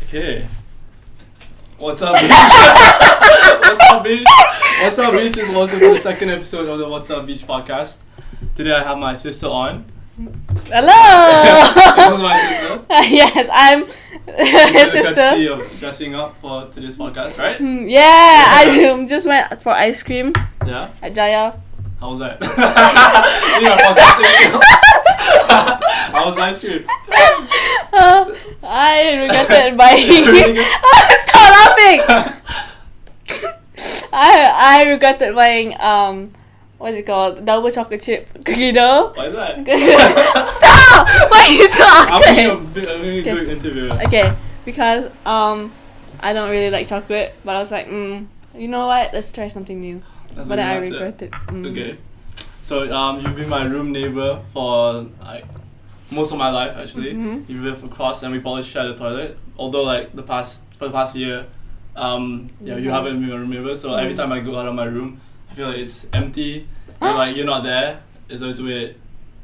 Okay. What's up, Beach? What's up, Beach? What's up, Beach? And welcome to the second episode of the What's Up, Beach podcast. Today I have my sister on. Hello! This is my sister. Yes, I'm his sister. Courtesy of dressing up for today's podcast, right? Yeah, I just went for ice cream Yeah? at Jaya. How was that? See my podcast. How was ice cream? I regretted buying. Really Stop laughing! I regretted buying what's it called? Double chocolate chip cookie dough. Why is that? Stop! Why are you so I'm angry? being a good interviewer. Okay, because I don't really like chocolate, but I was like, you know what? Let's try something new. That's But then I it. regret it. Okay. So you've been my room neighbor for like most of my life actually. Mm-hmm. You live across and we've always shared a toilet. Although like for the past year, you haven't been my room neighbor. So every time I go out of my room, I feel like it's empty and like you're not there. It's always weird.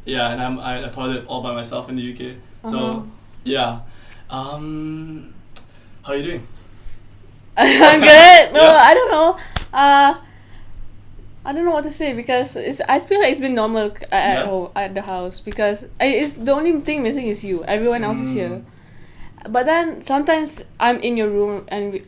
Yeah, and I'm a toilet all by myself in the UK. So yeah. How are you doing? I'm good. No, Yeah. I don't know. I don't know what to say because I feel like it's been normal at home, at the house, because it's the only thing missing is you. Everyone else is here. But then sometimes I'm in your room and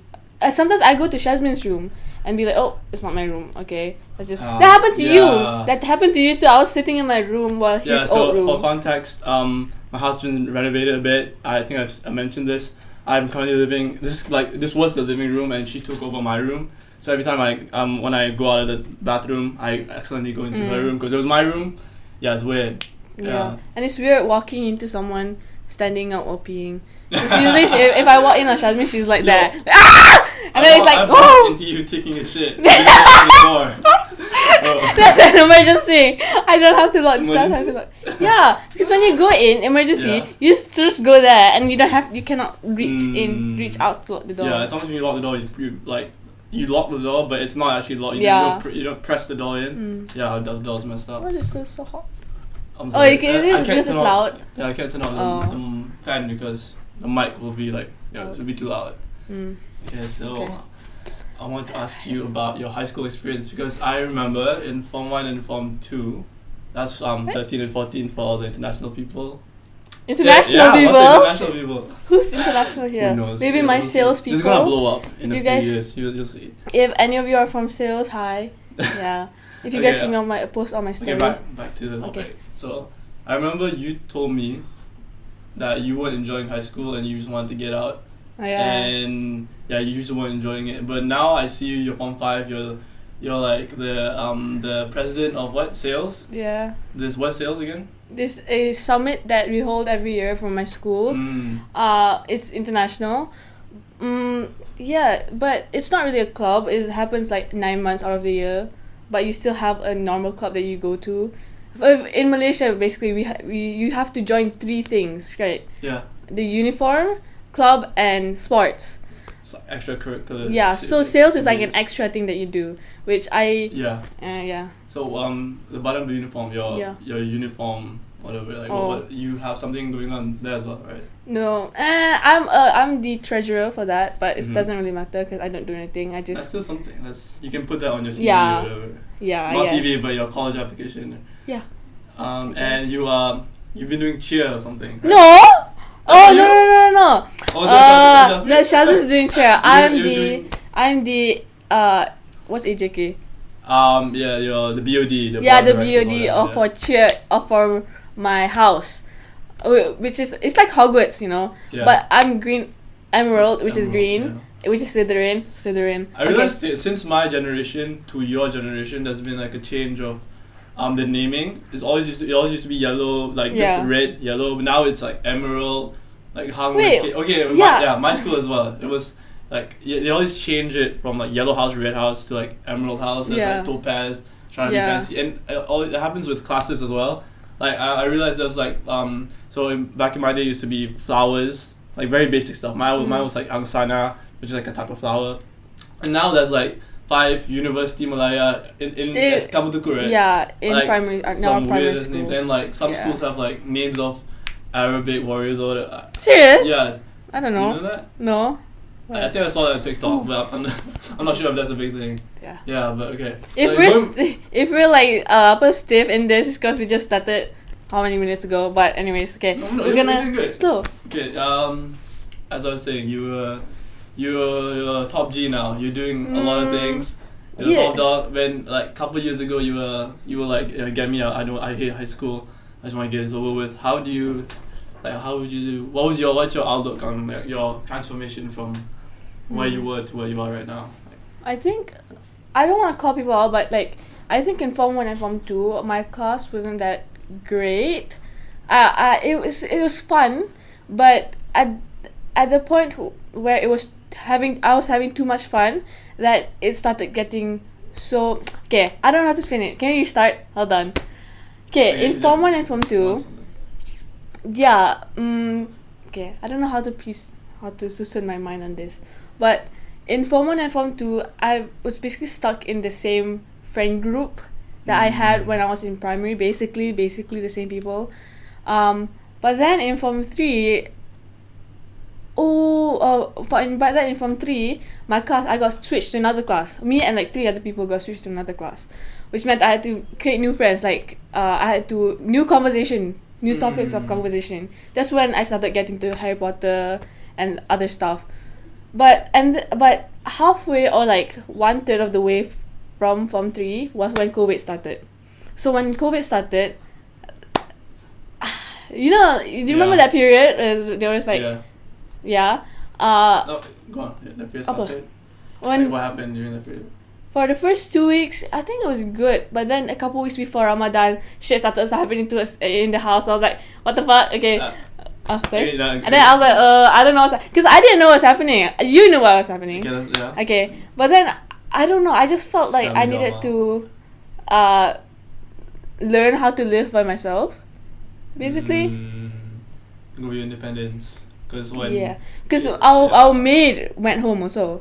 sometimes I go to Shazmin's room and be like, oh, it's not my room. Okay, that's just that happened to you. That happened to you too. I was sitting in my room while his old room. For context, my house been renovated a bit. I think I mentioned this. I'm currently living. This was the living room, and she took over my room. So every time when I go out of the bathroom, I accidentally go into her room because it was my room. Yeah, it's weird. Yeah. And it's weird walking into someone standing up or peeing. Usually, if I walk in on Shazmin, she's like that. And then it's like, I've oh! walked into you taking a shit. That's an emergency. I don't have to lock. Yeah, because when you go in emergency, you just go there and you cannot reach out to lock the door. Yeah, sometimes when you lock the door, you lock the door, but it's not actually locked. You don't press the door in. Yeah, the door's messed up. Why is it so hot? I'm sorry. Is it because it's loud? Yeah, I can't turn on the fan because the mic will be it will be too loud. Okay, so I want to ask you about your high school experience because I remember in Form 1 and Form 2, that's 13 and 14 for all the international people. International people? What's international people? Who's international here? Who knows? Maybe my sales people. This is gonna blow up in a few years. You'll see. If any of you are from sales, hi. Yeah. If you guys see me on my post on my story. Okay, back to the topic. Okay. So I remember you told me that you weren't enjoying high school and you just wanted to get out. And you just weren't enjoying it. But now I see you're Form 5. You're like the president of what sales? Yeah. What sales again? This is a summit that we hold every year for my school. It's international. But it's not really a club. It happens like 9 months out of the year. But you still have a normal club that you go to. In Malaysia, basically, you have to join 3 things, right? Yeah. The uniform, club, and sports. It's like extracurricular. Yeah. So sales is like an extra thing that you do, which I. Yeah. So the bottom of the uniform, your uniform, whatever. What you have something going on there as well, right? No, I'm the treasurer for that, but it doesn't really matter because I don't do anything. I just. That's still something. You can put that on your CV or whatever. Yeah. Not CV, but your college application. Yeah. And you've been doing cheer or something, right? No. Oh no. The Shazmin's doing cheer. I'm the what's AJK? You're the BOD. The BOD for cheer for my house, which is it's like Hogwarts, But I'm green emerald, which is green, which is Slytherin. I realized since my generation to your generation, there's been like a change of the naming. It always used to be yellow, just red, yellow. But now it's like emerald, like hung. My school as well. It was like they always change it from like yellow house, red house to like emerald house. There's like topaz, trying to be fancy, and it happens with classes as well. Like I realized there's like back in my day it used to be flowers, like very basic stuff. Mine was like angsana, which is like a type of flower, and now there's like 5 University Malaya in Kamutuku, right? Yeah, in primary weird school. names, and like some schools have like names of Arabic warriors or whatever. Serious? Yeah. I don't know. You know that? No. I think I saw that on TikTok, but I'm not sure if that's a big thing. Yeah. Yeah, but okay. If we're like stiff in this, it's because we just started how many minutes ago. But anyways, okay, we're gonna slow. Okay. As I was saying, you're top G now. You're doing a lot of things. You're top dog. When like a couple years ago, you were like, get me out. I hate high school. I just want to get this over with. How do you, like, how would you do? What's your outlook on like, your transformation from where you were to where you are right now? I think I don't want to call people out, but like I think in Form 1 and Form 2, my class wasn't that great. It was fun, but at the point where I was having too much fun that it started getting so. Okay, I don't know how to finish. Can you restart? Hold on. Okay, in Form 1 and Form 2, yeah. Okay, I don't know how to susun my mind on this, but in Form 1 and Form 2, I was basically stuck in the same friend group that I had when I was in primary. Basically the same people. But then in Form 3, but then in Form 3, my class, I got switched to another class. Me and like 3 other people got switched to another class, which meant I had to create new friends. Like I had to new topics of conversation. That's when I started getting to Harry Potter and other stuff. But halfway or like 1/3 of the way from Form 3 was when COVID started. So when COVID started, you remember that period? There was like, no, go on. That period started. What happened during that period? For the first 2 weeks, I think it was good. But then a couple weeks before Ramadan, shit started happening to us in the house. I was like, what the fuck? Okay. Sorry. And then I was like, I don't know because I didn't know what's happening. You knew what was happening. Okay. But then I don't know. I just felt like I needed to learn how to live by myself. Basically. Grow your independence. Because our maid went home also,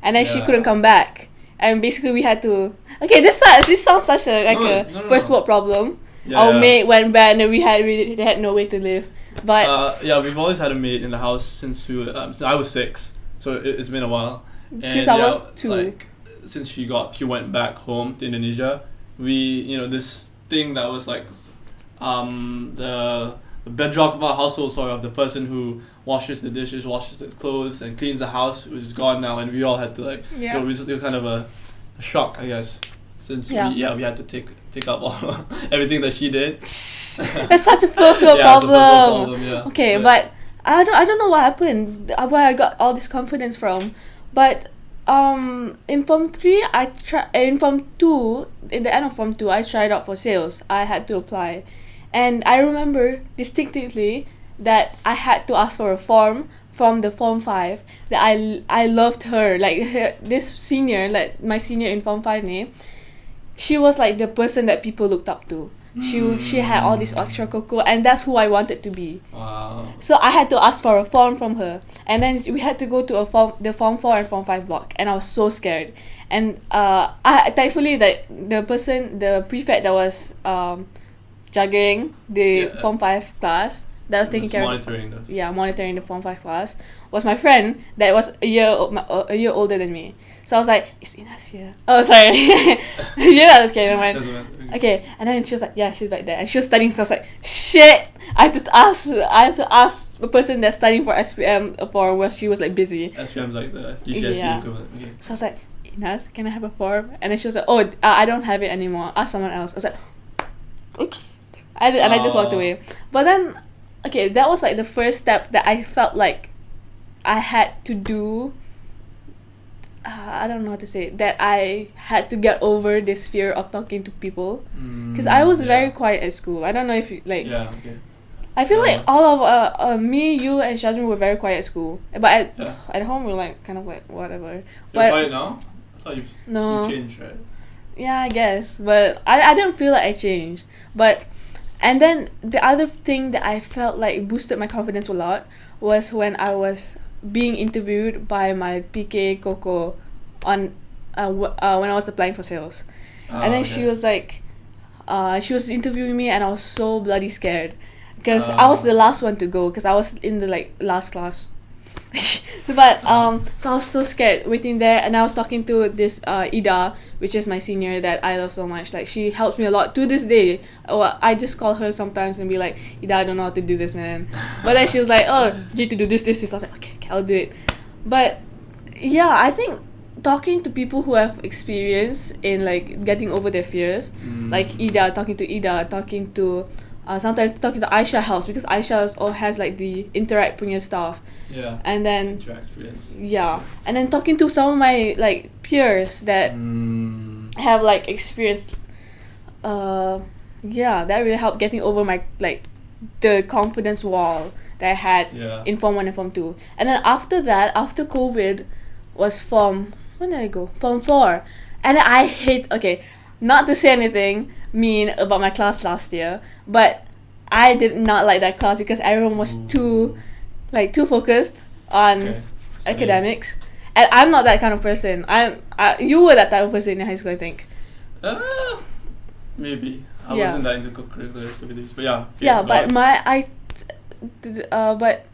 and then she couldn't come back. And basically we had to. Okay, this sounds such a first world problem. Our maid went back, and then we had no way to live. But we've always had a maid in the house since since I was 6, so it's been a while. And since I was 2. Like, since she went back home to Indonesia, we this thing that was like the bedrock of our household, sort of the person who washes the dishes, washes the clothes, and cleans the house, which is gone now, and we all had to like it was kind of a shock, I guess, since we had to take up all everything that she did. That's such a first world problem. Okay, but I don't know what happened, where I got all this confidence from, but in Form 3 in Form 2, in the end of Form 2, I tried out for sales. I had to apply, and I remember distinctly that I had to ask for a form from the Form 5 that I loved her, like this senior, like my senior in Form 5 name. She was like the person that people looked up to. She had all this extracurricular, and that's who I wanted to be. Wow. So I had to ask for a form from her, and then we had to go to the Form 4 and Form 5 block, and I was so scared. And I thankfully that the prefect that was juggling the Form 5 class, that was taking care of monitoring the Form 5 class, was my friend that was a year older than me. So I was like, is Inas here? Oh, sorry. Okay, never mind. Okay, and then she was like, yeah, she's back there, and she was studying. So I was like, shit, I have to ask the person that's studying for SPM for where she was like busy. SPM's like the GCSE equivalent. Okay. So I was like, Inas, can I have a form? And then she was like, oh, I don't have it anymore. Ask someone else. I was like, okay. I just walked away. But then, okay, that was like the first step that I felt like I had to do. I don't know how to say it, that I had to get over this fear of talking to people, because I was very quiet at school. I don't know if you like. Yeah. Okay. I feel like all of me, you, and Shazmin were very quiet at school, but at home we were like kind of like whatever. You're quiet now? I thought you changed, right? Yeah, I guess, but I didn't feel like I changed. But and then the other thing that I felt like boosted my confidence a lot was when I was being interviewed by my PK Coco on when I was applying for sales. And then she was like she was interviewing me, and I was so bloody scared because I was the last one to go, because I was in the like last class. But so I was so scared waiting there, and I was talking to this Ida, which is my senior that I love so much. Like, she helps me a lot to this day. I just call her sometimes and be like, Ida, I don't know how to do this, man. But then she was like, oh, you need to do this. I was like, okay, I'll do it. But yeah, I think talking to people who have experience in like getting over their fears, like talking to sometimes talking to Aisha helps, because Aisha all has like the interact punya stuff. Yeah. And then interact experience. Yeah. And then talking to some of my like peers that have like experienced that really helped getting over my like the confidence wall that I had in Form 1 and Form 2. And then after that, after COVID was Form 4. And I not to say anything mean about my class last year, but I did not like that class because everyone was too focused on academics, and I'm not that kind of person. You were that type of person in high school, I think. Maybe I wasn't that into co-curricular activities, but yeah. Okay, yeah, but but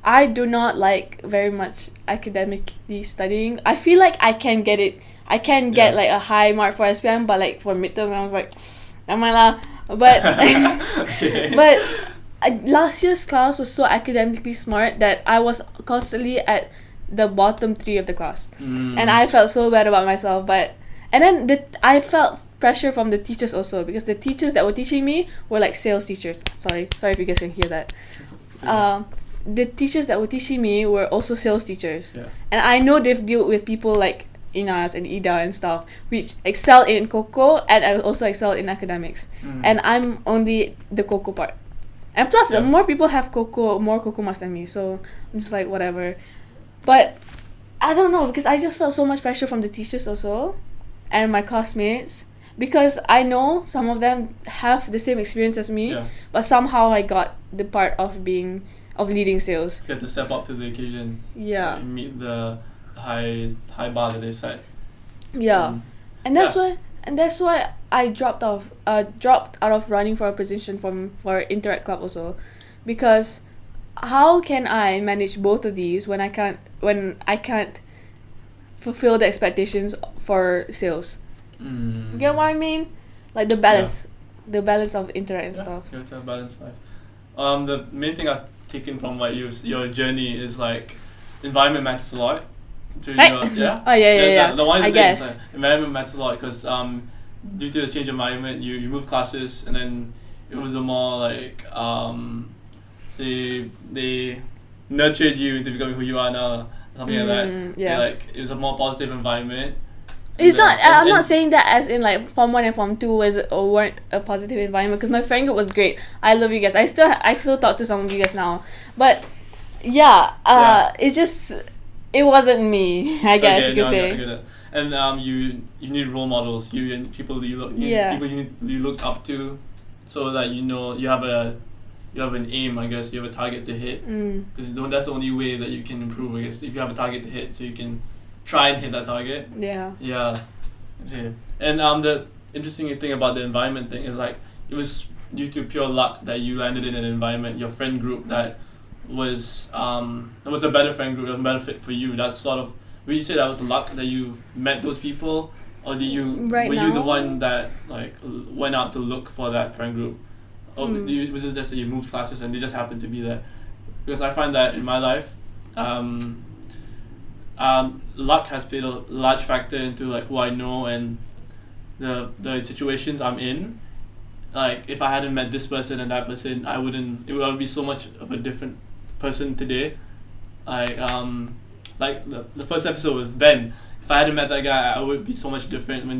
I do not like very much academically studying. I feel like I can get it. I can get like a high mark for SPM, but like for midterm, I was like, never mind lah. But but last year's class was so academically smart that I was constantly at the bottom 3 of the class, and I felt so bad about myself. And then I felt pressure from the teachers also, because the teachers that were teaching me were like sales teachers. Sorry if you guys can hear that. The teachers that were teaching me were also sales teachers, and I know they've dealt with people like Inas and Ida and stuff, which excel in Coco, and I also excel in academics, and I'm only the Coco part. And plus, more people have more Coco marks than me, so I'm just like, whatever. But I don't know, because I just felt so much pressure from the teachers also, and my classmates, because I know some of them have the same experience as me, but somehow I got the part of leading sales. You have to step up to the occasion. Yeah. And meet the high bar that they set. Yeah. And that's why I dropped out of running for a position for Interact Club also, because how can I manage both of these when I can't fulfill the expectations for sales? You get what I mean? Like the balance of Interact and stuff. You have to have balanced life. The main thing I've taken from what your journey is like environment matters a lot. The one thing is like environment matters a lot, because due to the change of environment, you move classes, and then it was a more like say they nurtured you into becoming who you are now, something like that. Yeah. Like it was a more positive environment. I'm not saying that as in like Form 1 and Form 2 weren't a positive environment, because my friend group was great. I love you guys. I still talk to some of you guys now, but it wasn't me, I guess you could say. I get it. And you need role models. You and people you looked up to, so that you have an aim. I guess you have a target to hit, because that's the only way that you can improve. I guess if you have a target to hit, so you can try and hit that target. Yeah. Okay. And the interesting thing about the environment thing is like it was due to pure luck that you landed in an environment, your friend group that was a better friend group, it was a better fit for you. That's sort of, would you say that was luck that you met those people, or were you the one that like went out to look for that friend group, or was it just that you moved classes and they just happened to be there? Because I find that in my life, luck has played a large factor into like who I know and the situations I'm in. Like if I hadn't met this person and that person, I would be so much of a different person today. Like the first episode with Ben, if I hadn't met that guy, I would be so much different in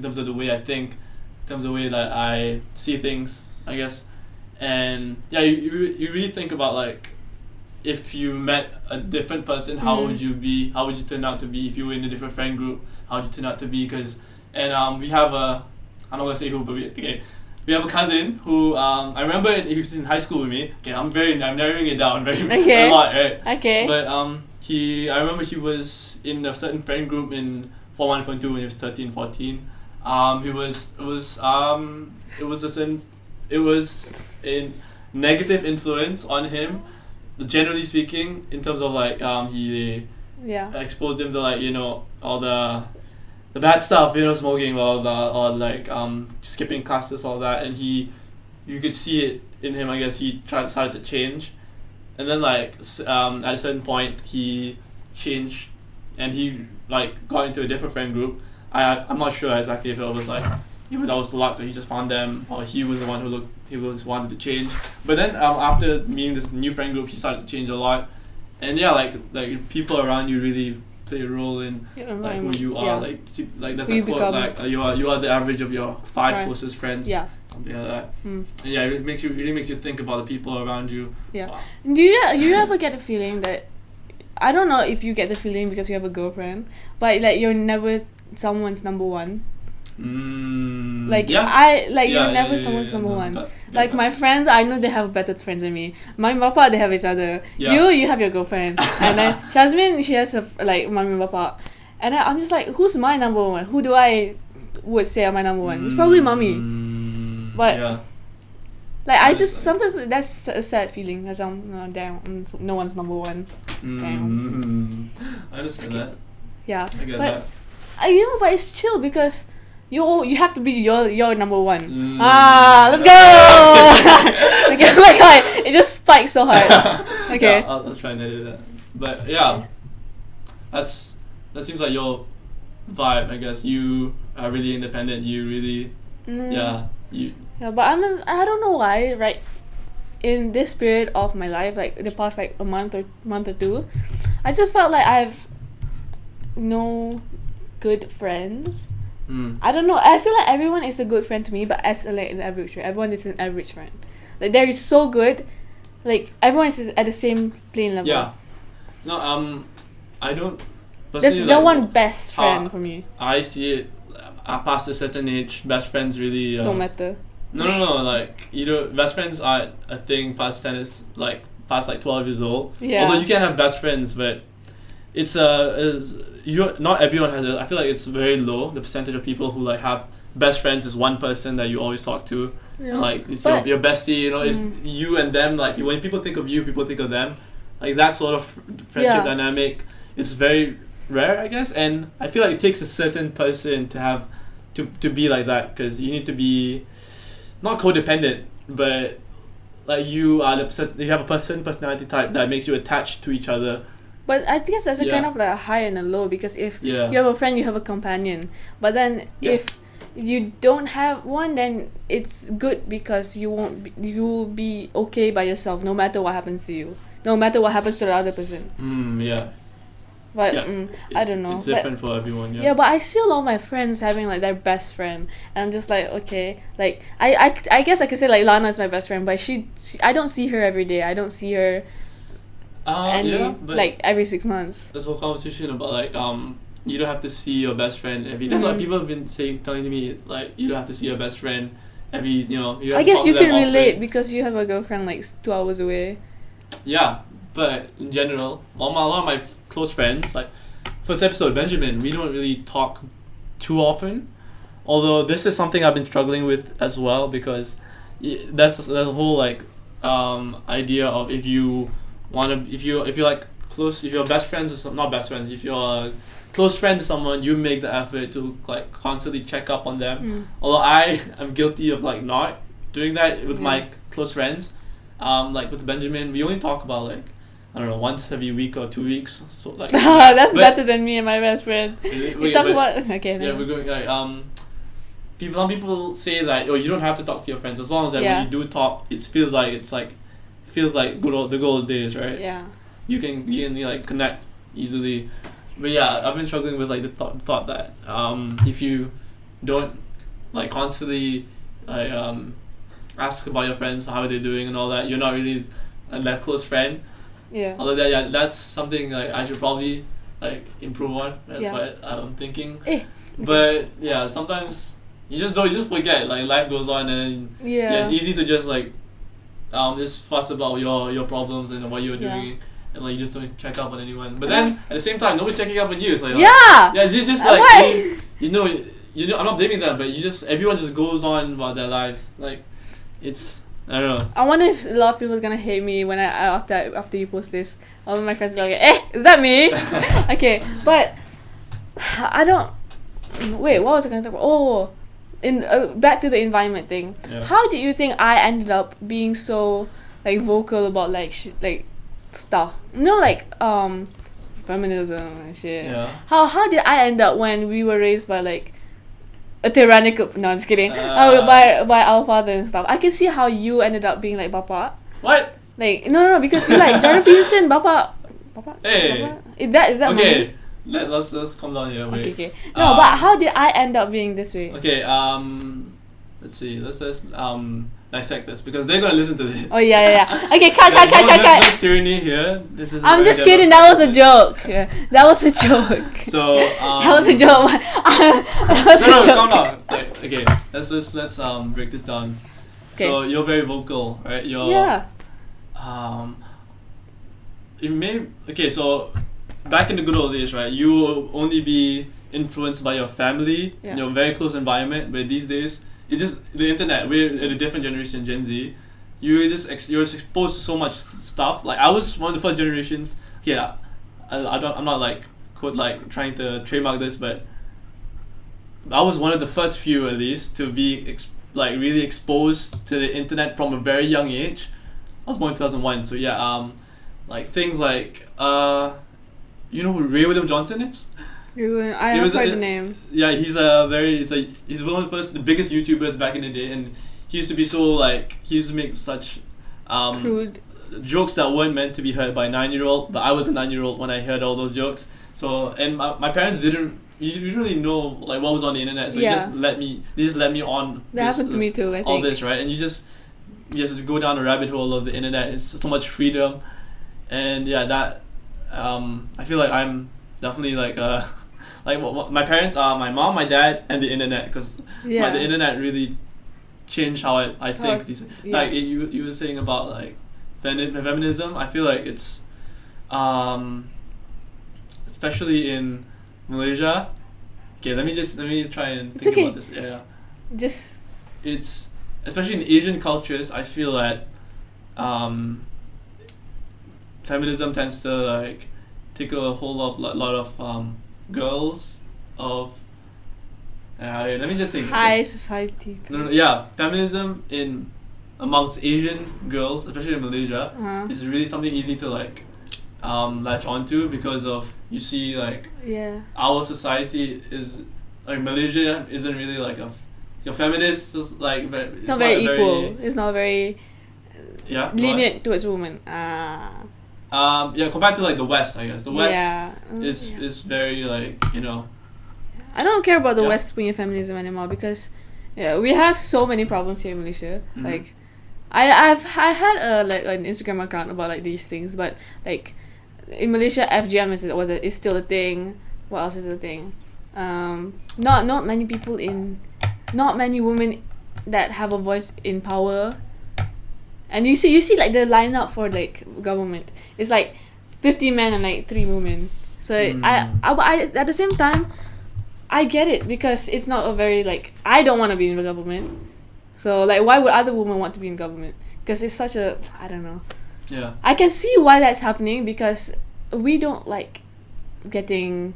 terms of the way I think, in terms of the way that I see things, I guess. And yeah, you really think about like, if you met a different person, how would you turn out to be? If you were in a different friend group, how would you turn out to be? We have I'm not gonna say who, but we have a cousin who I remember he was in high school with me. Okay, I'm narrowing it down a lot, right? Okay. But I remember he was in a certain friend group in Form 1, Form 2 when he was 13, 14. It was a negative influence on him generally speaking, in terms of like he exposed him to like all the bad stuff, smoking, blah blah blah, or like skipping classes, all that, and you could see it in him. I guess he started to change, and then like at a certain point he changed, and he like got into a different friend group. I'm not sure exactly if it was like that was luck that he just found them, or he was the one who wanted to change. But then after meeting this new friend group, he started to change a lot, and like people around you really play a role in like who you are. Like there's a quote like you are the average of your 5 closest friends. Yeah. Something like that. And yeah, it really makes you think about the people around you. Yeah. Wow. Do you ever get a feeling that, I don't know if you get the feeling because you have a girlfriend, but like you're never someone's number one? Like you're never someone's number one. Like my friends, I know they have better friends than me. Mummy and Papa, they have each other. You have your girlfriend, and then Jasmine, she has like Mummy and Papa, and I'm just like, who's my number one? Who do I would say are my number one? It's probably Mummy, but like I just sometimes that's a sad feeling because I'm no one's number one. Damn. I understand that. Yeah, I get but that. But it's chill because you have to be your number one. Let's go. Okay, oh my god, it just spiked so hard. Okay. Yeah, I'll try and edit that. But yeah, that seems like your vibe. I guess you are really independent. You really Yeah, but I don't know why. Right, in this period of my life, like the past like a month or two, I just felt like I've no good friends. I don't know. I feel like everyone is a good friend to me, but as like an average friend, everyone is an average friend. Like they're so good, like everyone is at the same plane level. Yeah. No, I don't. There's no one best friend for me. I see it. Past a certain age, best friends really don't matter. No. Like best friends are a thing past 10 is like past like 12 years old. Yeah. Although you can have best friends, but it's not everyone has it. I feel like it's very low, the percentage of people who like have best friends is one person that you always talk to. Yeah. And, like it's your bestie, it's you and them. Like when people think of you, people think of them. Like that sort of friendship dynamic is very rare, I guess. And I feel like it takes a certain person to have to be like that, because you need to be not codependent, but like you have a personality type that makes you attached to each other. But I guess there's a kind of like a high and a low, because if you have a friend, you have a companion. But then if you don't have one, then it's good because you'll be okay by yourself no matter what happens to you, no matter what happens to the other person. But I don't know. It's different for everyone. Yeah, but I see a lot of my friends having like their best friend, and I'm just like, okay, like I guess I could say like Lana is my best friend, but she I don't see her every day. I don't see her. But like every 6 months. This whole conversation about like you don't have to see your best friend every. That's what people have been telling me, like you don't have to see your best friend every. You have I to guess talk you to them can relate often. because you have a girlfriend like 2 hours away. Yeah, but in general, a lot of my close friends, like first episode Benjamin, we don't really talk too often. Although this is something I've been struggling with as well, because that's the whole like idea of if you're like close, if you're best friends or not best friends, if you're a close friend to someone, you make the effort to like constantly check up on them. Although I am guilty of like not doing that with my close friends. Like with Benjamin, we only talk about like I don't know, once every week or 2 weeks. So like that's better than me and my best friend. We talk about okay. Yeah, we're going like some people say that you don't have to talk to your friends, as long as that when you do talk, it feels like the good old days, right? Yeah. You can like connect easily, but yeah, I've been struggling with like the thought that if you don't like constantly like ask about your friends, how are they doing and all that, you're not really that close friend. Yeah. Although that's something like I should probably like improve on. That's what I'm thinking. But yeah, sometimes you just forget. Like life goes on, and it's easy to just like just fuss about your problems and what you're doing, and like you just don't check up on anyone. But then at the same time, nobody's checking up on you. So you just like I'm not blaming them, but everyone just goes on about their lives. Like it's I don't know. I wonder if a lot of people are gonna hate me when after you post this. All of my friends are like, is that me? Okay, but I don't. Wait, what was I gonna talk about? Oh, back to the environment thing. Yeah. How did you think I ended up being so like vocal about like like stuff? Like feminism and shit. Yeah. How did I end up when we were raised by like a tyrannical? No, just kidding. By our father and stuff. I can see how you ended up being like Bapa. What? Like no, because you like Jordan Peterson, Bapa. Hey. Bapa? Is that okay? Let's calm down here. Wait. Okay. No, but how did I end up being this way? Okay. Let's see. Let's dissect this because they're gonna listen to this. Oh yeah. Okay, cut. No tyranny here. This is. I'm just kidding. That was a joke. Yeah, that was a joke. So. That was a joke. No, calm down. Like, okay, let's break this down. Okay. So you're very vocal, right? Yeah. So back in the good old days, right? You will only be influenced by your family, your very close environment. But these days, it's just the internet. We're at a different generation, Gen Z. You're exposed to so much stuff. Like I was one of the first generations. Yeah, I'm not like quote like trying to trademark this, but I was one of the first few at least to be really exposed to the internet from a very young age. I was born in 2001, so yeah. Like things like you know who Ray William Johnson is? I have heard the name. Yeah, he's one of the biggest YouTubers back in the day, and he used to be he used to make such crude jokes that weren't meant to be heard by a 9-year-old, but I was a 9-year-old when I heard all those jokes. So and my parents didn't really know like what was on the internet, so they just let me on. That happened to me too. I think all this, right? And you just go down a rabbit hole of the internet. It's so much freedom, and yeah, that I feel like I'm definitely like my parents are my mom, my dad, and the internet, because the internet really changed how I think. Like you were saying about like feminism. I feel like it's especially in Malaysia. Okay, let me try and think about this. Yeah. It's especially in Asian cultures. I feel that feminism tends to like take a whole lot of girls of. Let me just think. High society. No, yeah, feminism amongst Asian girls, especially in Malaysia, is really something easy to like latch onto, because of you see like our society is like Malaysia isn't really like a feminist, like it's not very equal. It's not very lenient towards women. Compared to like the West, I guess the West is very like I don't care about the West punya feminism anymore, because we have so many problems here in Malaysia. Mm-hmm. Like I had an Instagram account about like these things, but like in Malaysia FGM is still a thing. What else is a thing? Not many women that have a voice in power. And you see like the lineup for like government, it's like 50 men and like 3 women. So I at the same time I get it, because it's not a very like, I don't want to be in the government. So like, why would other women want to be in government? Because it's such a, I don't know. Yeah. I can see why that's happening, because we don't like getting.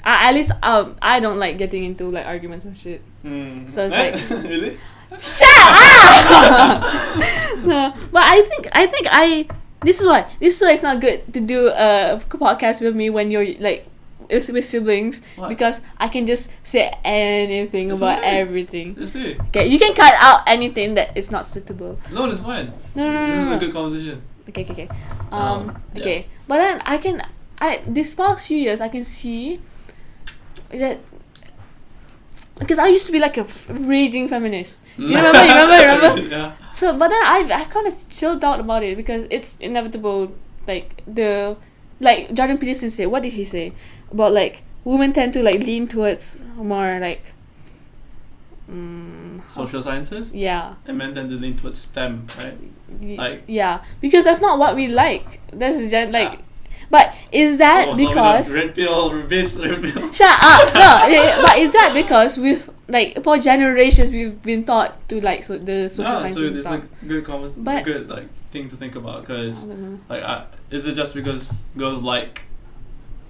At least I don't like getting into like arguments and shit. So it's like really. Shut up! No, but I think this is why it's not good to do a podcast with me when you're like with siblings. What? Because I can just say anything about everything. Let's see. Okay, you can cut out anything that is not suitable. No, that's fine. No. This is a good conversation. Okay. Okay, but then this past few years I can see that, because I used to be like a raging feminist. You remember? Yeah. So, but then I kind of chilled out about it, because it's inevitable. Like Jordan Peterson said. What did he say about like women tend to like lean towards more like social sciences? Yeah. And men tend to lean towards STEM, right? Because that's not what we like. That's like. But is that because red pill, red pill? Shut up! No, but is that because like for generations we've been taught to like the social sciences. So it's stuff. a good good like thing to think about, because like is it just because girls like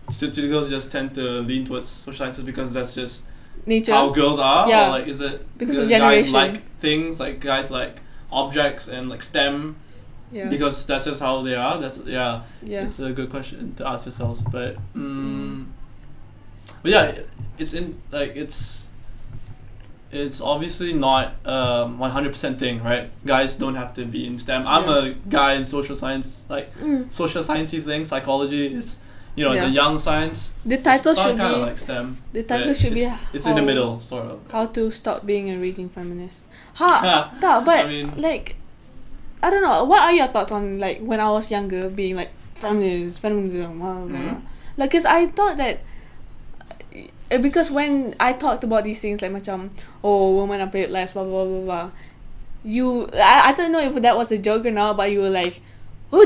girls just tend to lean towards social sciences because that's just nature, how girls are, yeah. or like is it because of generation, guys like things, like guys like objects and like STEM, because that's just how they are? That's it's a good question to ask yourselves, but yeah, it's in like it's obviously not 100% thing, right? Guys don't have to be in STEM. I'm a guy in social science, like social sciencey thing. Psychology is, it's a young science. The title should be kind of like STEM. The title should be it's in the middle, sort of. How to stop being a raging feminist. But I mean, like, I don't know. What are your thoughts on like when I was younger, being like feminism, blah, blah, blah. Like, cause I thought that. Because when I talked about these things like macam, women are paid less, blah blah blah blah, I don't know if that was a joke or not, but you were like,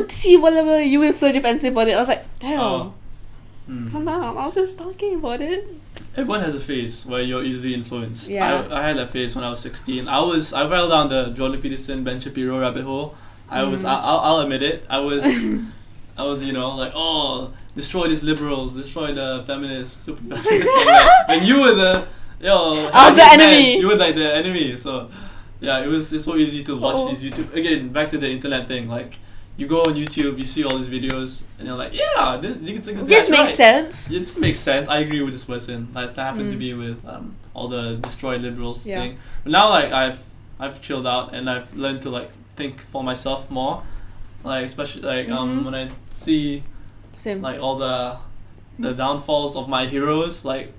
see whatever, you were so defensive about it. I was like, damn, calm down, I was just talking about it. Everyone has a phase where you're easily influenced. I had that phase when I was 16. I fell down the Jordan Peterson, Ben Shapiro rabbit hole. I'll admit it. I was like, destroy these liberals, destroy the feminists, super feminists. And you were the enemy. You were like the enemy. So yeah, it's so easy to watch these YouTube. Again, back to the internet thing. Like, you go on YouTube, you see all these videos, and you're like, this makes sense. Yeah, this makes sense. I agree with this person. Like, that happened to me with all the destroy liberals thing. But now, like, I've chilled out and I've learned to like think for myself more. Like, especially like when I see like all the downfalls of my heroes, like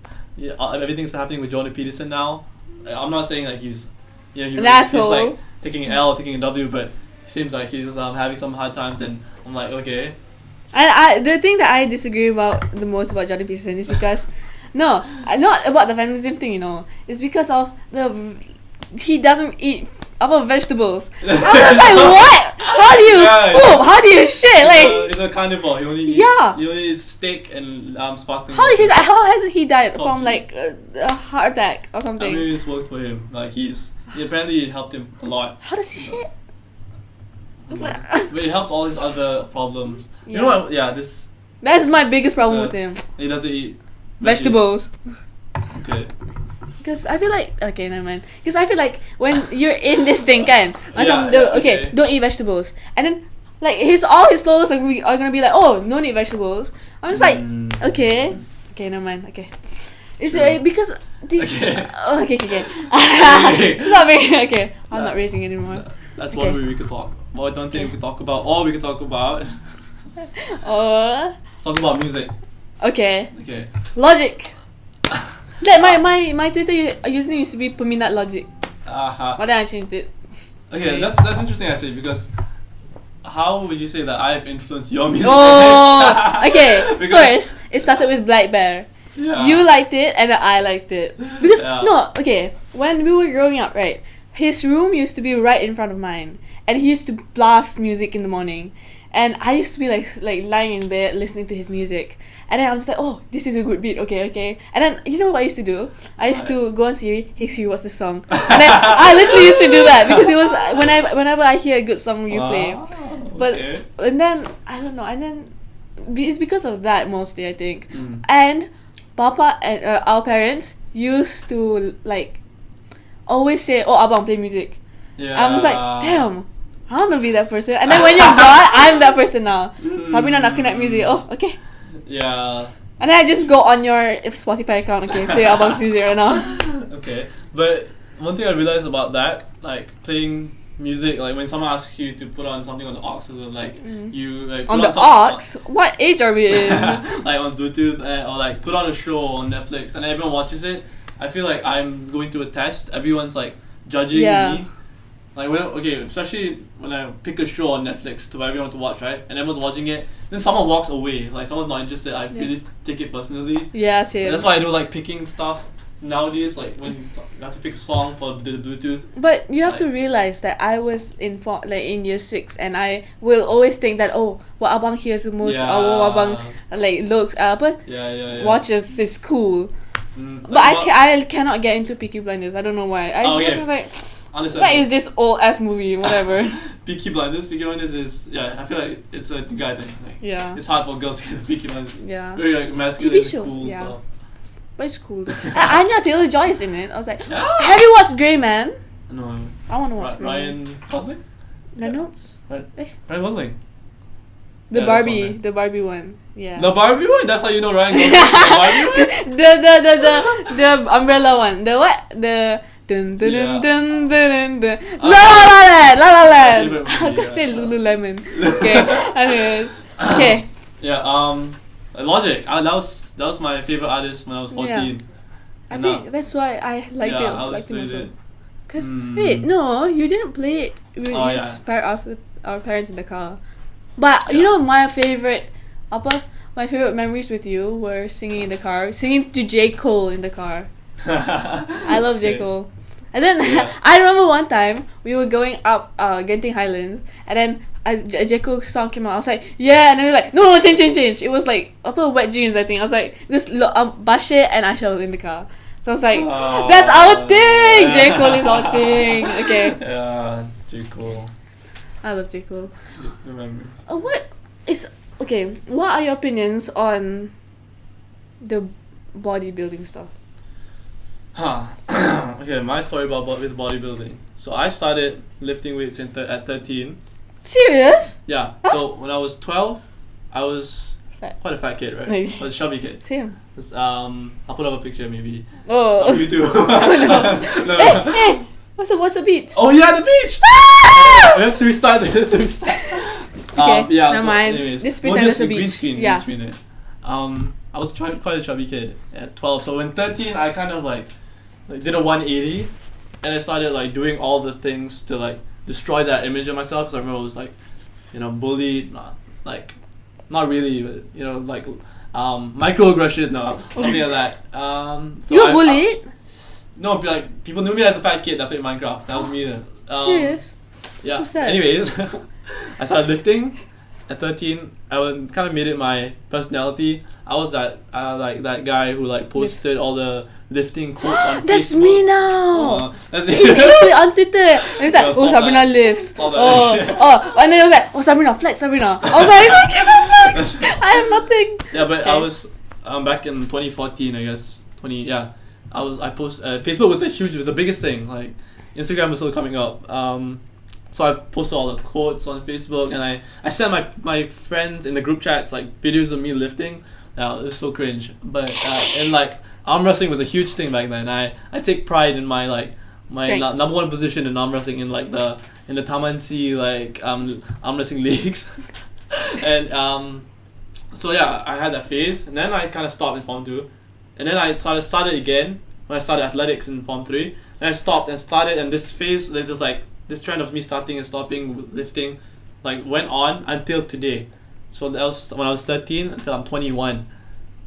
everything's happening with Jordan Peterson now. Like, I'm not saying like he's he's like taking an L, taking a W, but it seems like he's having some hard times, and I'm like, okay. And the thing that I disagree about the most about Jordan Peterson is because not about the feminism thing, it's because of he doesn't eat other vegetables. I was like, what? How do you poop? How do you shit? Like, he's a carnivore. He only eats steak and sparkling. How hasn't he died from like a heart attack or something? I mean, it's worked for him. Like, apparently it helped him a lot. How does he shit? But it helps all his other problems. You know what? Yeah, that's my biggest problem with him. He doesn't eat vegetables. Okay. Because I feel like never mind. Because I feel like when you're in this thing, don't eat vegetables, and then like all his clothes are gonna be like, no need vegetables. I'm just like, okay, never mind. Okay, it's because this. Okay. It's not very okay. I'm not rating anymore. That's one way we could talk. Or I don't think we could talk about. Or we could talk about. Let's talk about music. Okay. Logic. Like my Twitter username used to be Peminat Logic. But then I changed it. Okay, that's interesting actually, because how would you say that I've influenced your music? Okay. First, it started with Black Bear. Yeah. You liked it and I liked it. Because when we were growing up, right, his room used to be right in front of mine, and he used to blast music in the morning, and I used to be like lying in bed listening to his music. And then I'm just like, this is a good beat, okay. And then, you know what I used to do? I used to go on Siri, hey Siri, what's the song? And then I literally used to do that, because it was, whenever I hear a good song you play. But, and then, I don't know, and then, it's because of that mostly, I think. And Papa and our parents used to, like, always say, Abang, play music. Yeah. I'm just like, damn, I want to be that person. And then when you're gone, I'm that person now. Sabrina nak connect music. Okay. Yeah. And then I just go on your Spotify account, play Abang's music right now. Okay. But one thing I realized about that, like playing music, like when someone asks you to put on something on the aux, so like you like on the aux? What age are we in? Like on Bluetooth, or like put on a show on Netflix and everyone watches it. I feel like I'm going to a test. Everyone's like judging me. Like especially when I pick a show on Netflix to everyone to watch, right? And everyone's watching it, then someone walks away, like someone's not interested. I really take it personally. Yeah, same. And that's why I don't like picking stuff nowadays. Like when you have to pick a song for the Bluetooth. But you have to realize that I was in year 6, and I will always think that what Abang hears the most, what Abang like looks watches is cool. But I cannot get into Peaky Blinders. I don't know why. I was like, what is this old ass movie? Whatever. Peaky Blinders is I feel like it's a guy thing. Like, it's hard for girls to get into Peaky Blinders. Yeah. Very like masculine, cool stuff. But it's cool. Anya Taylor-Joy is in it. I was like, have you watched Grey Man? No. I want to watch Ryan Gosling. Reynolds. Ryan Gosling. The Barbie one. Yeah. The Barbie one? That's how you know Ryan Gosling. The Barbie one? the umbrella one. The what? The dun dun dun dun dun dun. La La Land. I was gonna say Lululemon. Okay. Anyways. Okay. Yeah. Logic. That was my favorite artist when I was 14. Yeah. I think that's why I liked it. I always played it. Cause wait, no, you didn't play it. We just with our parents in the car. But you know my favorite memories with you were singing in the car, singing to J. Cole in the car. I love J. Cole. And then I remember one time we were going up Genting Highlands, and then a J. Cole song came out. I was like, yeah, and then we were like, no, change. It was like Wet Dreams, I think. I was like, this Bashir and Asha was in the car. So I was like, that's our thing! J. Cole is our thing. Okay. Yeah, J. Cole. I love J. Cole. The memories. What are your opinions on the bodybuilding stuff? Okay, my story with bodybuilding. So I started lifting weights at 13. Serious? Yeah. So when I was 12, I was quite a fat kid, right? Maybe. I was a chubby kid. Same. I'll put up a picture maybe. Oh. Of you too. Hey! What's the beach? Oh yeah, the beach! We have to restart this. Okay, never mind. Anyways, Just pretend it's a beach. Green screen it. I was quite a chubby kid at 12. So when 13, I kind of like did a 180, and I started like doing all the things to like destroy that image of myself. Because I remember I was like, bullied, not really, but like microaggression, something like that. So you were bullied? No, like people knew me as a fat kid that played Minecraft. That was me. Serious? Yeah. So sad. Anyways, I started lifting at 13. I kind of made it my personality. I was that guy who like posted all the lifting quotes on That's Facebook. me now. That's it. On Twitter, and it's like, Sabrina lifts. And then it was like, Sabrina flex, Sabrina. I was like, I cannot flex. I have nothing. Yeah, but I was back in 2014, I guess. I post Facebook was the biggest thing. Like Instagram was still coming up. So I posted all the quotes on Facebook, and I sent my friends in the group chats like videos of me lifting. It was so cringe. But and like arm wrestling was a huge thing back then. I take pride in my number one position in arm wrestling in the Tamansi arm wrestling leagues. And so yeah, I had that phase, and then I kind of stopped in Form 2. And then I started again when I started athletics in Form 3. Then I stopped and started, and this phase, there's just like this trend of me starting and stopping lifting, like went on until today. So that was when I was 13 until I'm 21.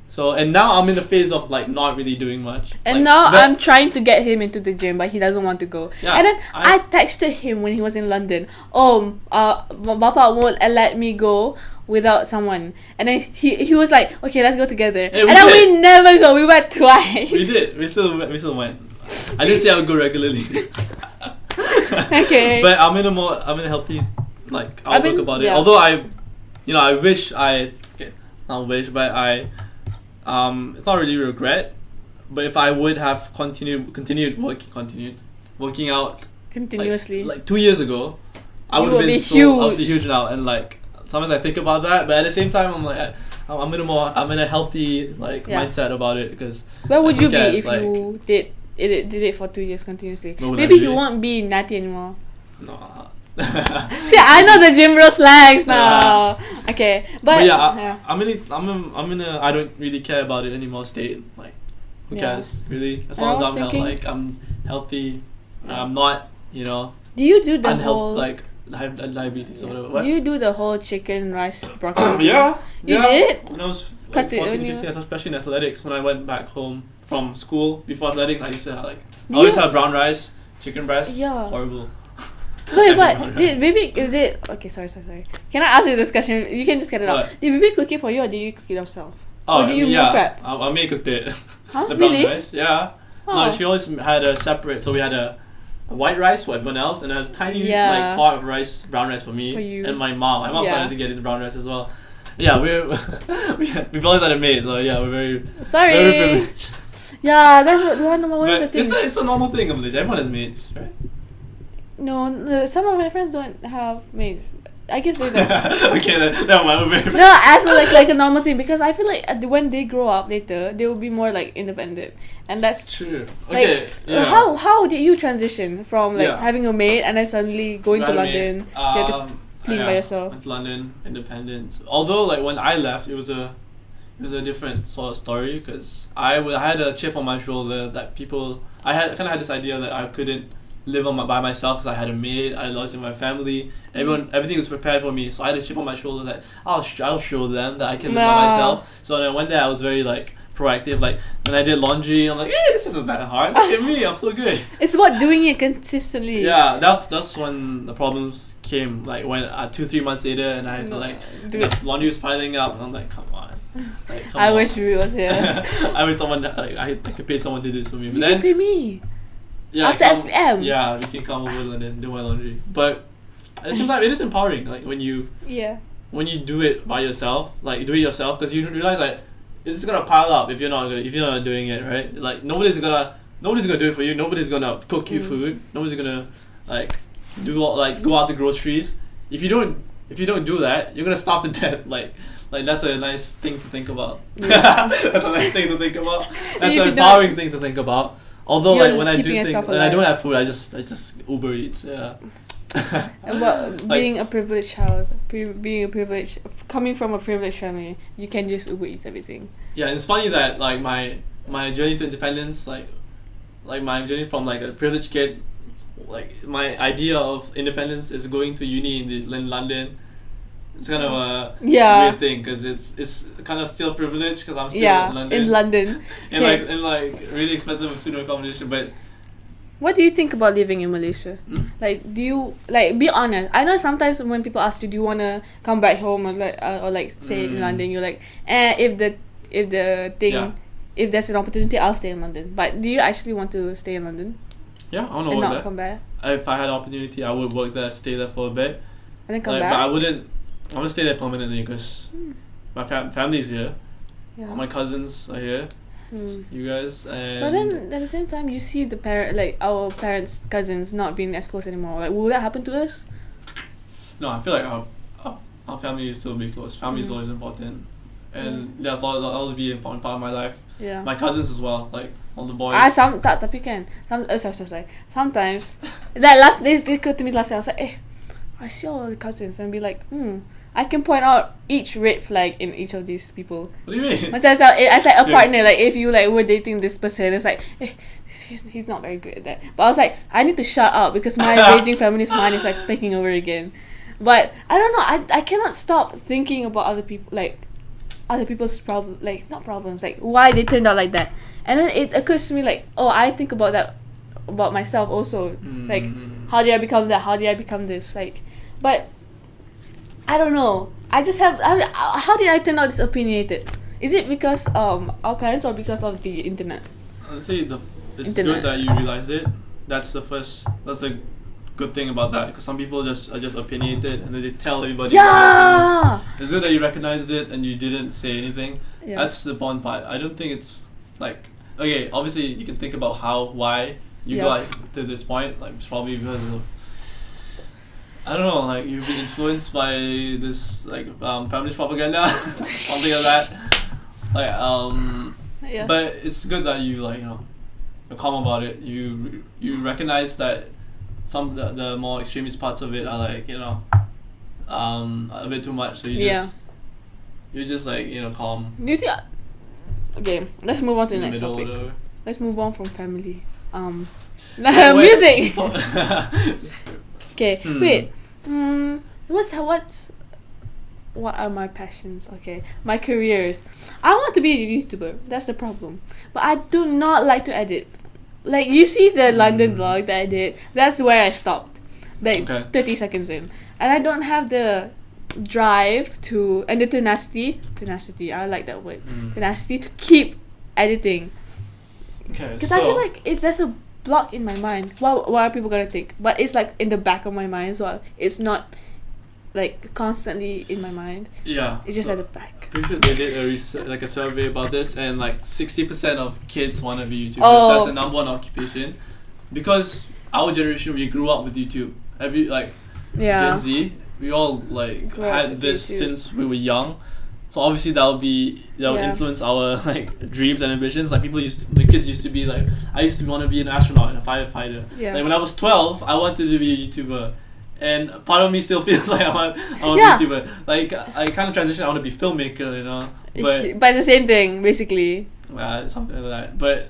So and now I'm in the phase of like not really doing much. And now I'm trying to get him into the gym, but he doesn't want to go. Yeah, and then I texted him when he was in London. Bapa won't let me go without someone. And then he was like, okay, let's go together. Hey, and then we never go. We went twice. We did. We still went. I didn't say I would go regularly. Okay. But I'm in a healthy outlook about it. Although I wish not wish, but it's not really regret. But if I would have continued working out continuously like 2 years ago, I would be huge now. And like sometimes I think about that, but at the same time I'm like I'm in a healthy mindset about it, because where would you be if you did it for 2 years continuously? Maybe you won't be natty anymore. No. See, I know the gym bro slangs now. Yeah. Okay, but I'm in a I don't really care about it anymore state. Like, who cares really? As long as I'm healthy, I'm not Do you do the whole diabetes or whatever? What? Do you do the whole chicken rice broccoli? Yeah. You did? When I was 14, 15, especially in athletics, when I went back home from school before athletics, I used to I always had brown rice, chicken breast. Yeah. Horrible. Wait, but okay, sorry. Can I ask you this question? You can just get it out. Did Bibi cook it for you, or did you cook it yourself? Oh, or do you meal prep? I may cooked it. Huh? The brown Really? rice, yeah. Oh. No, she always had a separate. So we had a white rice for everyone else, and a tiny Yeah. pot of rice, brown rice for me For you. and my mom. My mom Yeah. started to get into brown rice as well. Yeah, we've always had a maid, so yeah, we're very Sorry. very privileged. Yeah, that's one of the But things. it's a normal thing in Malaysia. Everyone has maids, right? No, some of my friends don't have maids. I guess they don't. Okay, then never mind. We're very No, I feel like a normal thing because I feel like when they grow up later, they will be more like independent, and that's true. like Okay, yeah. how did you transition from like Yeah. having a maid and then suddenly going to Got a London? maid. You had to clean by yourself. Went to London, independent. Although like when I left, it was a different sort of story because I had a chip on my shoulder that I kind of had this idea that I couldn't live by myself because I had a maid, I lost in my family, everything was prepared for me, so I had a chip on my shoulder that I'll show them that I can live by myself. So then one day I was very like proactive, like when I did laundry, I'm like, hey, this isn't that hard, look at me, I'm so good. It's about doing it consistently. Yeah, that's when the problems came, like when 2-3 months later and I had to like the laundry was piling up and I'm like, come on. Like, I wish we was here. I wish someone like I could pay someone to do this for me. But You then can pay me. yeah, After SPM. Yeah, we can come over and then do my laundry. But at the same time, it is empowering. Like when you do it by yourself, like do it yourself, because you realize like it's just gonna pile up if you're not doing it right. Like nobody's gonna do it for you. Nobody's gonna cook you food. Nobody's gonna like go out to groceries. If you don't do that, you're gonna starve to death. Like that's a nice thing to think about. Yeah. That's a nice thing to think about. That's an empowering thing to think about. Although like when I don't have food, I just Uber Eats. Yeah. About being a privileged child, coming from a privileged family, you can just Uber Eats everything. Yeah, and it's funny that like my journey to independence, like my journey from like a privileged kid, like my idea of independence is going to uni in London. It's kind of a weird thing because it's kind of still privileged because I'm still in London. in like really expensive student accommodation. But what do you think about living in Malaysia? Like, do you be honest? I know sometimes when people ask you, do you want to come back home or stay in London? You're like, if there's an opportunity, I'll stay in London. But do you actually want to stay in London? Yeah, I want to and work not there. Come back. If I had an opportunity, I would work there, stay there for a bit, and then come back. But I wouldn't. I want to stay there permanently because my family's here. Yeah. All my cousins are here. You guys. And but then at the same time, you see our parents' cousins not being as close anymore. Like, will that happen to us? No, I feel like our family is still be close. Family is always important, and that's always be an important part of my life. Yeah. My cousins as well, like all the boys. Tapi kan. Sorry. Sometimes, that last they occurred to me last time. I was like, I see all the cousins and be like, I can point out each red flag in each of these people. What do you mean? Macam as like a partner, like if you like were dating this person, it's like, he's not very good at that. But I was like, I need to shut up because my raging feminist mind is like taking over again. But I don't know, I cannot stop thinking about other people, like other people's not problems, like why they turned out like that. And then it occurs to me like, I think about that about myself also. Like, how did I become that? How did I become this? Like, but I don't know. I just have. How did I turn out this opinionated? Is it because our parents or because of the internet? Honestly, it's good that you realize it. That's a good thing about that, because some people are just opinionated and then they tell everybody. Yeah. It's good that you recognized it and you didn't say anything. Yeah. That's the important part. I don't think it's like, okay, obviously you can think about why you got to this point. Like it's probably because of, I don't know, like you've been influenced by this like feminist propaganda, something like that. Like but it's good that you you're calm about it. You recognize that some the more extremist parts of it are like a bit too much. So you're just like calm. Do you think? Okay, let's move on to the next middle, topic. whatever. Let's move on from family. Music. Okay, wait. What are my passions? Okay, my careers. I want to be a YouTuber. That's the problem. But I do not like to edit. Like, you see the London vlog that I did. That's where I stopped. Like 30 seconds in, and I don't have the drive to and the tenacity. I like that word. Tenacity to keep editing. Okay, because I feel like there's a block in my mind. What are people gonna think? But it's like in the back of my mind, so it's not like constantly in my mind. Yeah, it's just at the back. Pretty sure they did a survey about this, and like 60% of kids want to be YouTubers. That's the number one occupation, because our generation, we grew up with YouTube. Gen Z, we all like had this since we were young. So obviously that'll influence our like dreams and ambitions. Like the kids used to be like, I used to want to be an astronaut and a firefighter. Yeah. Like when I was 12, I wanted to be a YouTuber, and part of me still feels like I want to be a YouTuber. Like I kind of transitioned. I want to be a filmmaker, you know. But it's the same thing basically. Something like that. But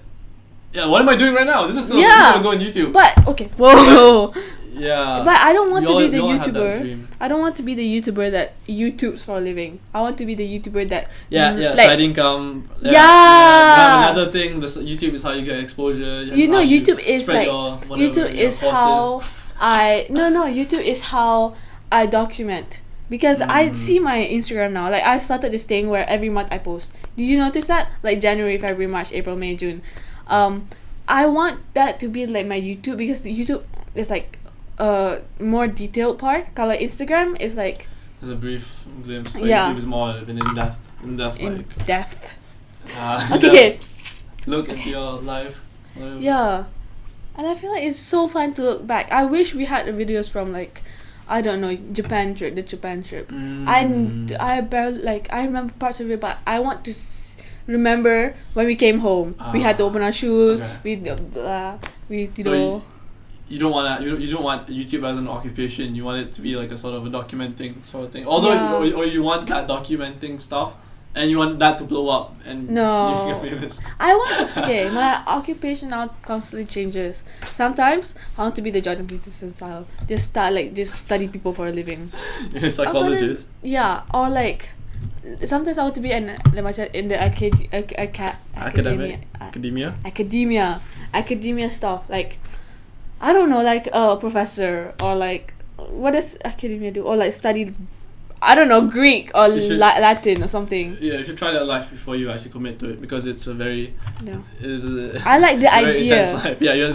yeah, what am I doing right now? This is still I'm going to go on YouTube. But okay, whoa. Yeah. But I don't want to be the YouTuber. I don't want to be the YouTuber that YouTubes for a living. I want to be the YouTuber that side income. Another thing, YouTube is how you get exposure. YouTube is like YouTube is how YouTube is how I document. Because I see my Instagram now. Like I started this thing where every month I post. Do you notice that? Like January, February, March, April, May, June. I want that to be like my YouTube, because the YouTube is like more detailed part. Kalau Instagram is like there's a brief glimpse. YouTube is more of an in depth. Okay. Look into your life. Yeah, and I feel like it's so fun to look back. I wish we had the videos from like, I don't know, the Japan trip. I barely I remember parts of it, but I want to remember when we came home. We had to open our shoes. Okay. You don't want YouTube as an occupation. You want it to be like a sort of a documenting sort of thing. Although, or you want that documenting stuff, and you want that to blow up and you get famous. My occupation now constantly changes. Sometimes I want to be the Jordan Peterson style. Just study people for a living. You're a psychologist. Or like sometimes I want to be in the academia stuff. Like, I don't know, like a professor, or like, what does academia do? Or like study, I don't know, Greek or Latin or something. Yeah, you should try that life before you actually commit to it, because it's a very I like the idea. Intense life. Yeah, you like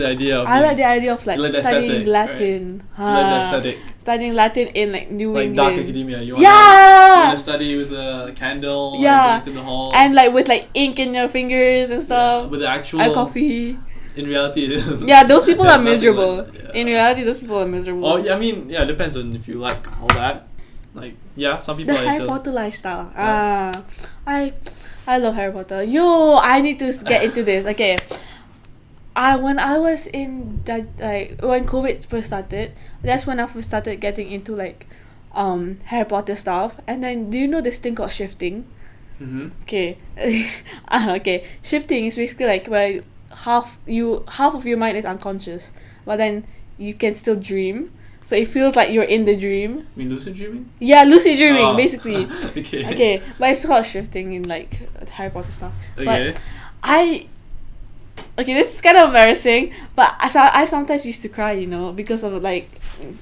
the idea of like studying Latin. Right? You like the aesthetic. Studying Latin in like New England. Like dark academia. You want to study with a candle. Yeah. And going to the halls. And like with like ink in your fingers and stuff. Yeah, with the actual. And coffee. In reality, those people are miserable. In reality, those people are miserable. Oh, yeah, I mean, it depends on if you like all that. Like, some people the Harry Potter lifestyle. I love Harry Potter. I need to get into this. Okay, when I was in that, like when COVID first started, that's when I first started getting into like Harry Potter stuff. And then, do you know this thing called shifting? Mm-hmm. Okay. Okay, shifting is basically like where half of your mind is unconscious, but then you can still dream, so it feels like you're in the dream. You mean lucid dreaming? Yeah, lucid dreaming, basically. Okay, but it's called shifting in like Harry Potter stuff. Okay. But this is kind of embarrassing, but I sometimes used to cry, because of like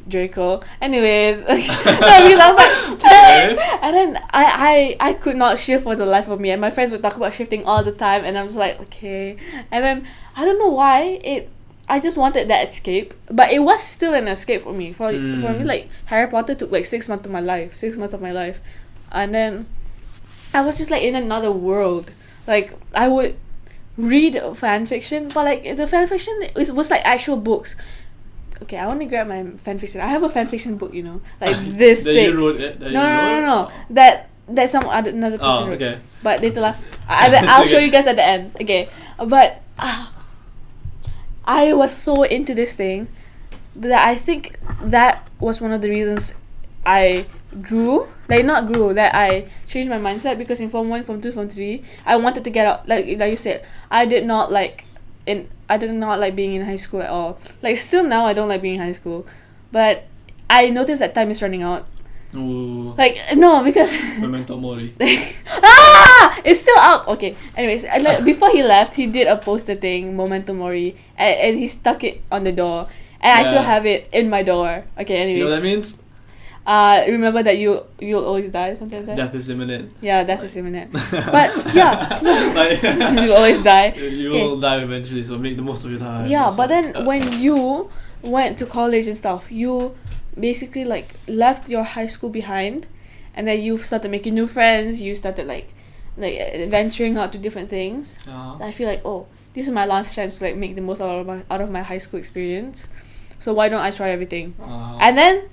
Draco. Anyways, because I was like, and then I could not shift for the life of me, and my friends would talk about shifting all the time, and I'm just like, okay. And then I don't know why I just wanted that escape, but it was still an escape for me. For me, like Harry Potter took like 6 months of my life, and then I was just like in another world. Like I would read fan fiction, but like the fan fiction was like actual books. Okay, I want to grab my fan fiction. I have a fan fiction book, like this that thing. You wrote it? No. That another person wrote. Okay. But later I'll show you guys at the end. Okay, but I was so into this thing that I think that was one of the reasons I that I changed my mindset, because in Form 1, Form 2, Form 3, I wanted to get out. Like you said, I did not like being in high school at all. Like still now, I don't like being in high school, but I noticed that time is running out. Ooh. Like no, because Memento Mori. It's still up. Okay. Anyways, before he left, he did a poster thing, Memento Mori, and he stuck it on the door, and I still have it in my door. Okay. Anyways, You know what that means? remember that you'll always die, something like that. Death is imminent. Yeah, death is imminent. But yeah, you'll always die. You will die eventually, so make the most of your time. Yeah, but then when you went to college and stuff, you basically like left your high school behind, and then you started making new friends. You started like venturing out to different things. I feel like, oh, this is my last chance to like make the most out of my high school experience. So why don't I try everything? And then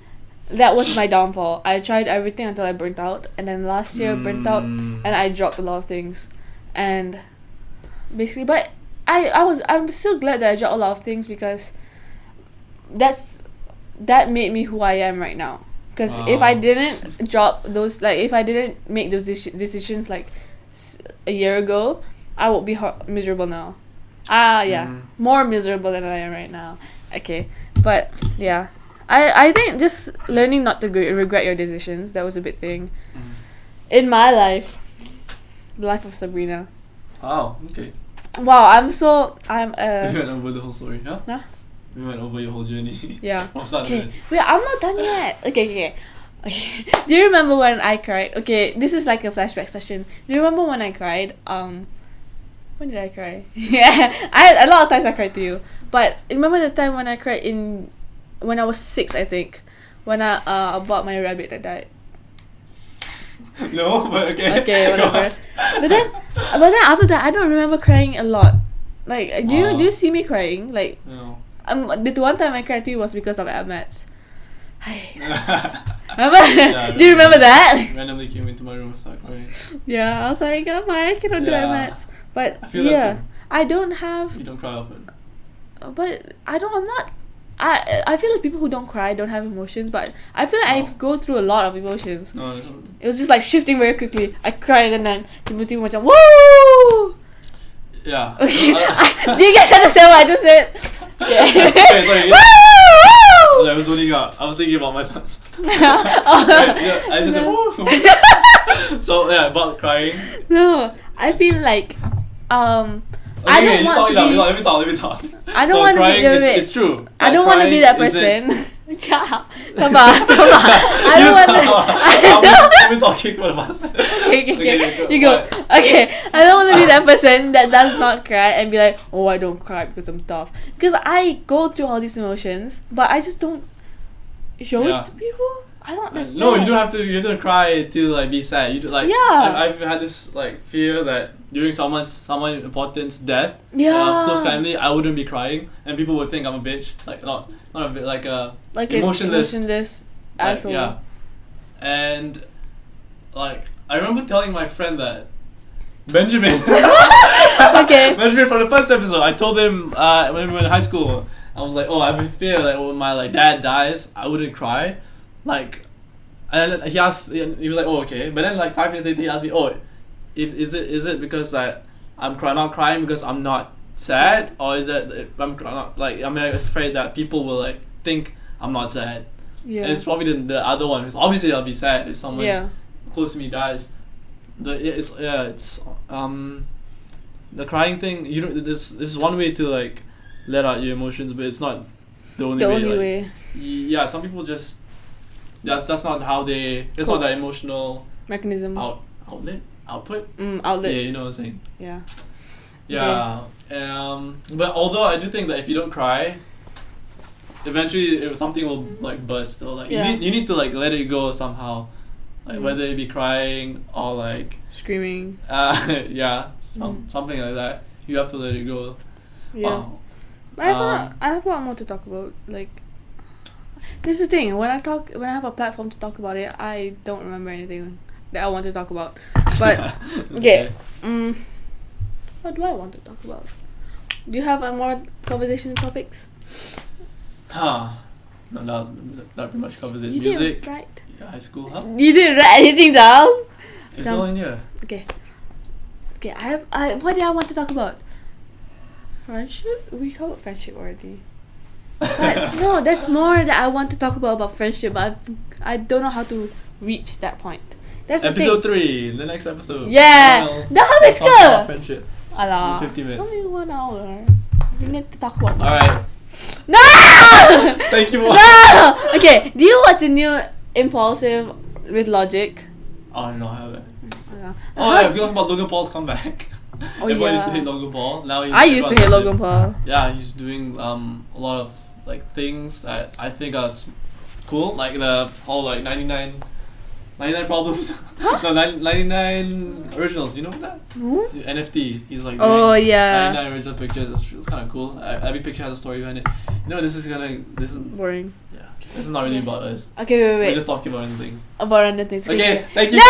that was my downfall. I tried everything until I burnt out, and then last year burnt out, and I dropped a lot of things, and basically, but I'm still glad that I dropped a lot of things, because that made me who I am right now. Because if I didn't drop those, like if I didn't make those decisions like a year ago, I would be miserable now. More miserable than I am right now. Okay, but yeah, I think just learning not to regret your decisions, that was a big thing in my life, the life of Sabrina. Oh, okay. Wow, I'm We went over the whole story, huh? Huh? We went over your whole journey. Yeah. Okay. Wait, I'm not done yet. Okay. Do you remember when I cried? Okay, this is like a flashback session. Do you remember when I cried? When did I cry? Yeah, a lot of times I cried to you. But remember the time when I cried when I was 6, I think, when I bought my rabbit that died. No, but okay. Okay, whatever. But then after that, I don't remember crying a lot. Like, do you see me crying? Like, no. The one time I cried to you was because of Ahmed's. Yeah, do you remember that? Randomly came into my room and started crying. Yeah, I was like, oh my, I cannot do Ahmed's. But I feel that too. I don't have. You don't cry often. But I'm not. I feel like people who don't cry don't have emotions, but I feel like I go through a lot of emotions. No, it was just like shifting very quickly. I cried and then tiba-tiba macam woo. Yeah. Okay. Do you guys understand what I just said? Yeah. Sorry. Woo! I was zoning out. I was thinking about my thoughts. I just said woo. So yeah, about crying. No, I feel like I don't want to be. Let me talk. I don't want to be the. It's true. I don't want to be that person. Sabar. I don't want to. Let me talk. Okay. You go. Okay, I don't want to be that person that does not cry and be like, oh, I don't cry because I'm tough. Because I go through all these emotions, but I just don't show it to people. I don't understand. No, you don't have to. You have to cry to like be sad. You do, like. Yeah. I've had this like fear that during someone important's death, close family, I wouldn't be crying, and people would think I'm a bitch. Like not a bit like emotionless asshole. Yeah. And like I remember telling my friend that Benjamin. Okay. Benjamin from the first episode. I told him when we were in high school. I was like, oh, I have a fear that when my dad dies, I wouldn't cry. Like, and he asked. He was like, oh, okay. But then 5 minutes later, he asked me, oh, is it because I'm not crying because I'm not sad, or is it I'm afraid that people will think I'm not sad? Yeah. And it's probably the other one, because obviously I'll be sad if someone close to me dies. It's the crying thing. This is one way to let out your emotions, but it's not the only way. Yeah, some people just that's not how they. It's not that emotional mechanism. Outlet. Outlet. Outlet. Yeah, you know what I'm saying. Yeah. Yeah. Okay. But although I do think that if you don't cry, eventually something will burst. Or you need to let it go somehow, whether it be crying or screaming. Yeah, something like that. You have to let it go. Yeah. I have a lot more to talk about. This is the thing. When I have a platform to talk about it, I don't remember anything that I want to talk about. But okay. What do I want to talk about? Do you have more conversation topics? No, not pretty much covers it. You Music. didn't write. Yeah, high school, huh? You didn't write anything down. It's all in here. Okay. What did I want to talk about? Friendship? We covered friendship already. But no, there's more that I want to talk about friendship, but I don't know how to reach that point. That's episode 3, the next episode. Yeah. Dah habis ke? Friendship. Alah. 50 minutes. Only 1 hour. You need to talk about. Alright. No! Thank you. No! Okay, do you watch the new impulsive with logic? Oh no, I haven't. Yeah. Oh yeah, we talking about Logan Paul's comeback. Oh, Everyone used to yeah. hate Logan Paul. Now I used to hate Logan Paul. Yeah, he's doing a lot of like things that I think are cool, like the whole like 99 problems. No, 99 originals. You know that? NFT. He's like doing 99 original pictures. It's kind of cool. Every picture has a story behind it. You know, this is boring. Yeah, this is not really about us. Okay, wait. We're just talking about random things. About random things. Okay, thank you. No!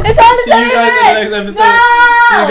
See you guys in the next episode. No!